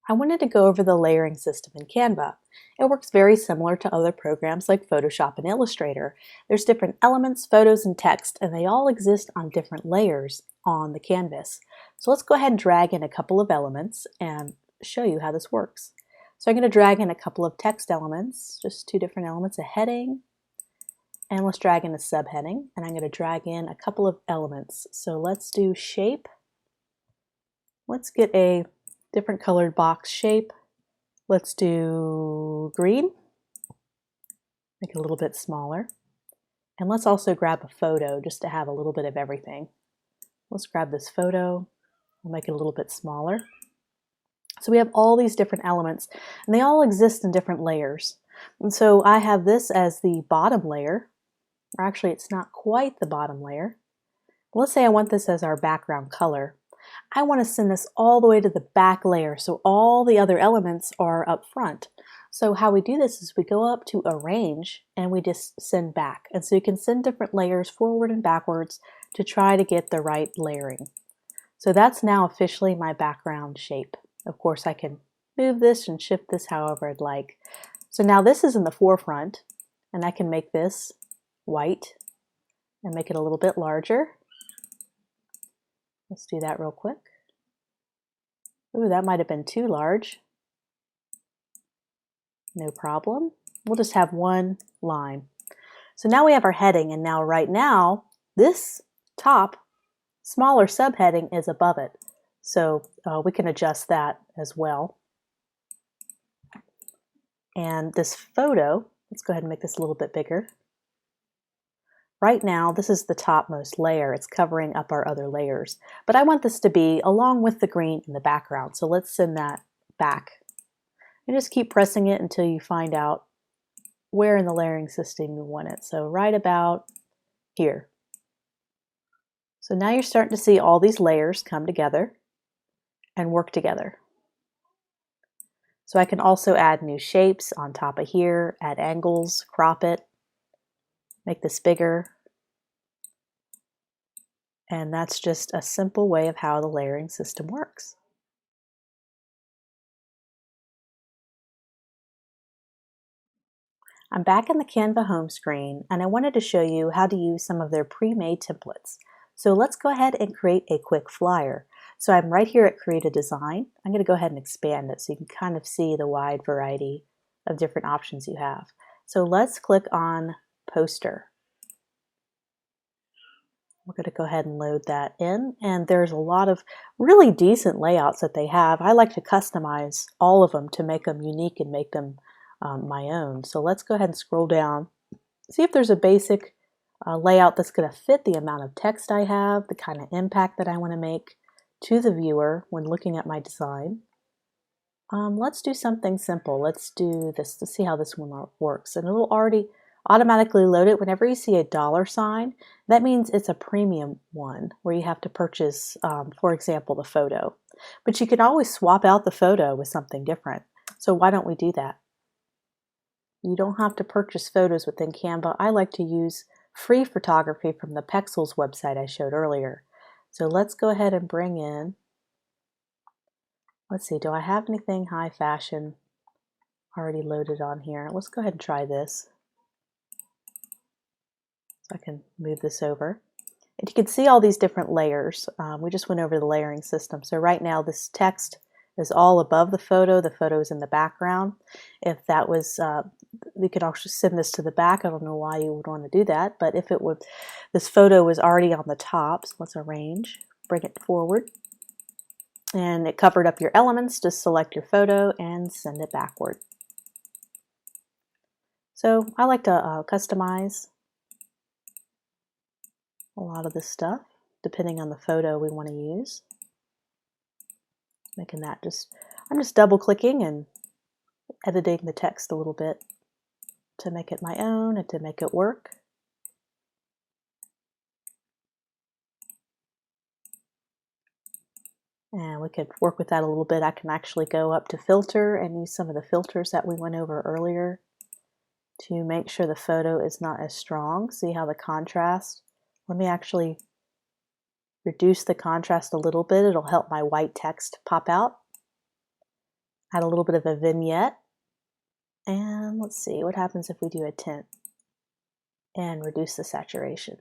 I wanted to go over the layering system in Canva. It works very similar to other programs like Photoshop and Illustrator. There's different elements, photos, and text, and they all exist on different layers on the canvas. So let's go ahead and drag in a couple of elements and show you how this works. So I'm going to drag in a couple of text elements, just two different elements, a heading, and let's drag in a subheading, and I'm going to drag in a couple of elements. So let's do shape. Let's get a different colored box shape. Let's do green, make it a little bit smaller. And let's also grab a photo just to have a little bit of everything. Let's grab this photo, we'll make it a little bit smaller. So we have all these different elements and they all exist in different layers. And so I have this as the bottom layer, or actually it's not quite the bottom layer. Let's say I want this as our background color. I want to send this all the way to the back layer so all the other elements are up front. So how we do this is we go up to Arrange and we just send back. And so you can send different layers forward and backwards to try to get the right layering. So that's now officially my background shape. Of course I can move this and shift this however I'd like. So now this is in the forefront and I can make this white and make it a little bit larger. Let's do that real quick. Ooh, that might have been too large. No problem. We'll just have one line. So now we have our heading, and now right now, this top smaller subheading is above it. So we can adjust that as well. And this photo, let's go ahead and make this a little bit bigger. Right now, this is the topmost layer. It's covering up our other layers. But I want this to be along with the green in the background. So let's send that back. And just keep pressing it until you find out where in the layering system you want it. So right about here. So now you're starting to see all these layers come together and work together. So I can also add new shapes on top of here, add angles, crop it, make this bigger. And that's just a simple way of how the layering system works. I'm back in the Canva home screen and I wanted to show you how to use some of their pre-made templates. So let's go ahead and create a quick flyer. So I'm right here at Create a Design. I'm going to go ahead and expand it so you can kind of see the wide variety of different options you have. So let's click on Poster. We're going to go ahead and load that in, and there's a lot of really decent layouts that they have. I like to customize all of them to make them unique and make them my own. So let's go ahead and scroll down, see if there's a basic layout that's going to fit the amount of text I have, the kind of impact that I want to make to the viewer when looking at my design. Let's do something simple. Let's do this to see how this one works, and it'll already automatically load it. Whenever you see a $sign, that means it's a premium one where you have to purchase, for example, the photo. But you can always swap out the photo with something different. So why don't we do that? You don't have to purchase photos within Canva. I like to use free photography from the Pexels website I showed earlier. So let's go ahead and bring in, let's see, do I have anything high fashion already loaded on here? Let's go ahead and try this. So I can move this over. And you can see all these different layers. We just went over the layering system. So right now this text is all above the photo is in the background. If that was, you could also send this to the back. I don't know why you would want to do that, but if it would, this photo was already on the top, so let's arrange, bring it forward. And it covered up your elements. Just select your photo and send it backward. So I like to customize a lot of this stuff depending on the photo we want to use. Making that I'm just double clicking and editing the text a little bit to make it my own and to make it work. And we could work with that a little bit. I can actually go up to filter and use some of the filters that we went over earlier to make sure the photo is not as strong. See how the contrast, let me actually reduce the contrast a little bit. It'll help my white text pop out. add a little bit of a vignette. And let's see what happens if we do a tint and reduce the saturation.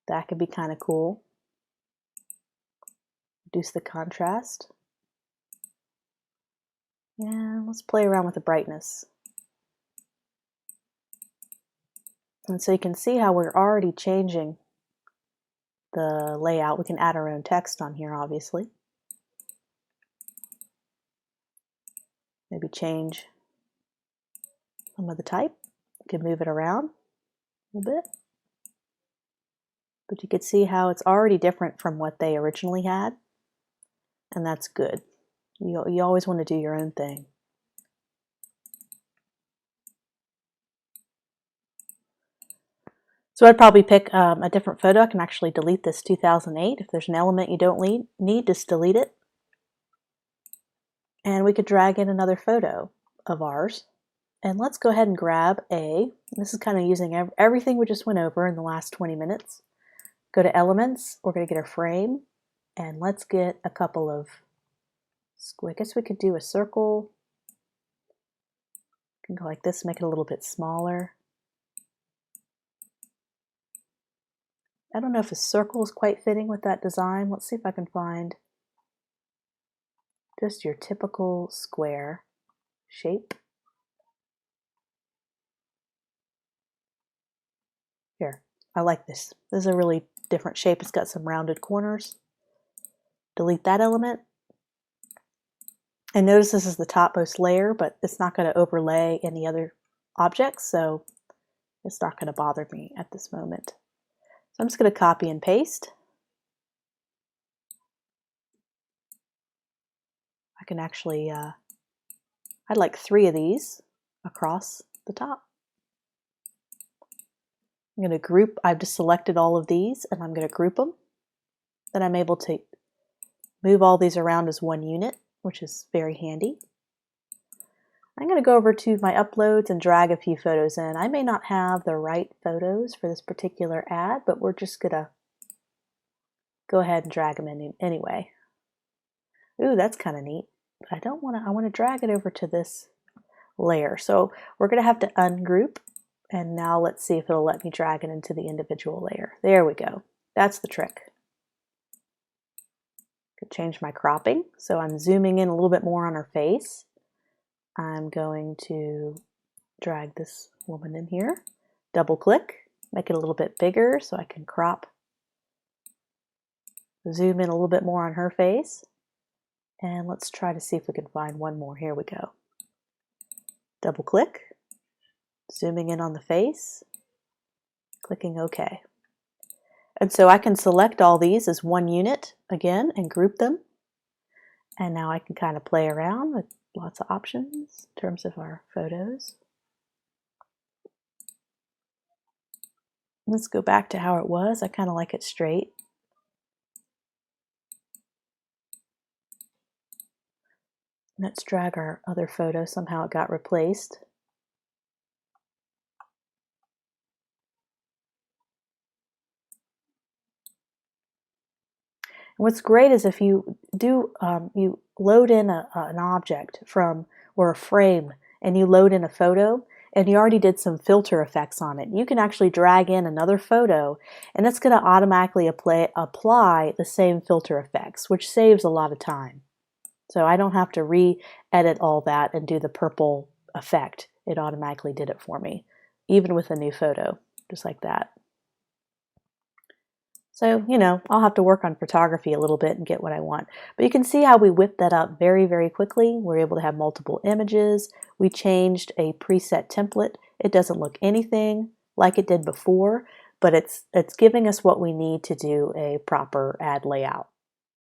That could be kind of cool. Reduce the contrast. And let's play around with the brightness. And so you can see how we're already changing the layout. We can add our own text on here, obviously. Maybe change some of the type. You can move it around a little bit. But you can see how it's already different from what they originally had. And that's good. You always want to do your own thing. So I'd probably pick a different photo. I can actually delete this 2008. If there's an element you don't need, just delete it. And we could drag in another photo of ours. And let's go ahead and grab this is kind of using everything we just went over in the last 20 minutes. Go to Elements, we're going to get our frame, and let's get a couple of, I guess we could do a circle. We can go like this, make it a little bit smaller. I don't know if a circle is quite fitting with that design. Let's see if I can find just your typical square shape. Here, I like this. This is a really different shape. It's got some rounded corners. Delete that element. And notice this is the topmost layer, but it's not going to overlay any other objects, so it's not going to bother me at this moment. So I'm just going to copy and paste. I can actually, I'd like 3 of these across the top. I'm going to group, I've just selected all of these and I'm going to group them. Then I'm able to move all these around as one unit, which is very handy. I'm going to go over to my uploads and drag a few photos in. I may not have the right photos for this particular ad, but we're just going to go ahead and drag them in anyway. Ooh, that's kind of neat. But I don't want to, I want to drag it over to this layer. So we're going to have to ungroup. And now let's see if it'll let me drag it into the individual layer. There we go. That's the trick. Could change my cropping. So I'm zooming in a little bit more on her face. I'm going to drag this woman in here. Double click, make it a little bit bigger so I can crop. Zoom in a little bit more on her face. And let's try to see if we can find one more. Here we go. Double click. Zooming in on the face, clicking OK. And so I can select all these as one unit again and group them. And now I can kind of play around with lots of options in terms of our photos. Let's go back to how it was. I kind of like it straight. Let's drag our other photo. Somehow it got replaced. What's great is if you do, you load in an object from, or a frame, and you load in a photo, and you already did some filter effects on it. You can actually drag in another photo, and it's going to automatically apply the same filter effects, which saves a lot of time. So I don't have to re-edit all that and do the purple effect. It automatically did it for me, even with a new photo, just like that. So, you know, I'll have to work on photography a little bit and get what I want. But you can see how we whipped that up very, very quickly. We're able to have multiple images. We changed a preset template. It doesn't look anything like it did before, but it's giving us what we need to do a proper ad layout.